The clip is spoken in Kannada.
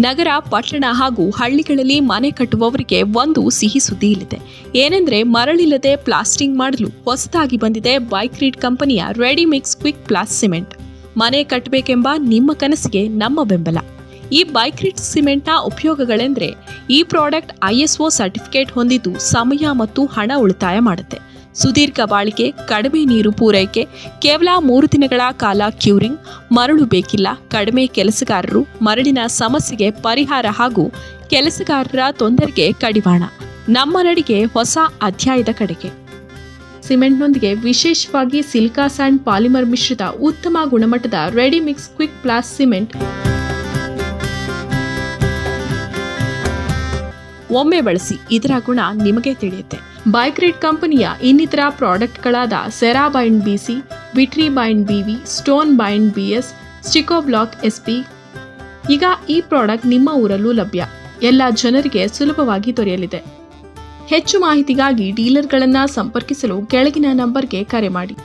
ನಗರ, ಪಟ್ಟಣ ಹಾಗೂ ಹಳ್ಳಿಗಳಲ್ಲಿ ಮನೆ ಕಟ್ಟುವವರಿಗೆ ಒಂದು ಸಿಹಿ ಸುದ್ದಿ ಇಲ್ಲಿದೆ. ಏನೆಂದ್ರೆ ಮರಳಿಲ್ಲದೆ ಪ್ಲಾಸ್ಟಿಂಗ್ ಮಾಡಲು ಹೊಸದಾಗಿ ಬಂದಿದೆ ಬೈಕ್ರೀಟ್ ಕಂಪನಿಯ ರೆಡಿಮಿಕ್ಸ್ ಕ್ವಿಕ್ ಪ್ಲಾಸ್ ಸಿಮೆಂಟ್. ಮನೆ ಕಟ್ಟಬೇಕೆಂಬ ನಿಮ್ಮ ಕನಸಿಗೆ ನಮ್ಮ ಬೆಂಬಲ. ಈ ಬೈಕ್ರೀಟ್ ಸಿಮೆಂಟ್ನ ಉಪಯೋಗಗಳೆಂದರೆ ಈ ಪ್ರಾಡಕ್ಟ್ ISO ಸರ್ಟಿಫಿಕೇಟ್ ಹೊಂದಿದ್ದು ಸಮಯ ಮತ್ತು ಹಣ ಉಳಿತಾಯ ಮಾಡುತ್ತೆ. ಸುದೀರ್ಘ ಬಾಳಿಕೆ, ಕಡಿಮೆ ನೀರು ಪೂರೈಕೆ, ಕೇವಲ 3 ದಿನಗಳ ಕಾಲ ಕ್ಯೂರಿಂಗ್, ಮರಳು ಬೇಕಿಲ್ಲ, ಕಡಿಮೆ ಕೆಲಸಗಾರರು, ಮರಳಿನ ಸಮಸ್ಯೆಗೆ ಪರಿಹಾರ ಹಾಗೂ ಕೆಲಸಗಾರರ ತೊಂದರೆಗೆ ಕಡಿವಾಣ. ನಮ್ಮ ನಡಿಗೆ ಹೊಸ ಅಧ್ಯಾಯದ ಕಡೆಗೆ. ಸಿಮೆಂಟ್ನೊಂದಿಗೆ ವಿಶೇಷವಾಗಿ ಸಿಲಿಕಾ ಸ್ಯಾಂಡ್ ಪಾಲಿಮರ್ ಮಿಶ್ರಿತ ಉತ್ತಮ ಗುಣಮಟ್ಟದ ರೆಡಿಮಿಕ್ಸ್ ಕ್ವಿಕ್ ಪ್ಲಾಸ್ ಸಿಮೆಂಟ್ ಒಮ್ಮೆ ಬಳಸಿ, ಇದರ ಗುಣ ನಿಮಗೆ ತಿಳಿಯುತ್ತೆ. ಬೈಕ್ರೀಟ್ ಕಂಪನಿಯ ಇನ್ನಿತರ ಪ್ರಾಡಕ್ಟ್ಗಳಾದ Cera Bind BC, Vitri Bind BV, Stone Bind BS, Stico Block SP. ಈಗ ಈ ಪ್ರಾಡಕ್ಟ್ ನಿಮ್ಮ ಊರಲ್ಲೂ ಲಭ್ಯ. ಎಲ್ಲ ಜನರಿಗೆ ಸುಲಭವಾಗಿ ದೊರೆಯಲಿದೆ. ಹೆಚ್ಚು ಮಾಹಿತಿಗಾಗಿ ಡೀಲರ್ಗಳನ್ನು ಸಂಪರ್ಕಿಸಲು ಕೆಳಗಿನ ನಂಬರ್ಗೆ ಕರೆ ಮಾಡಿ.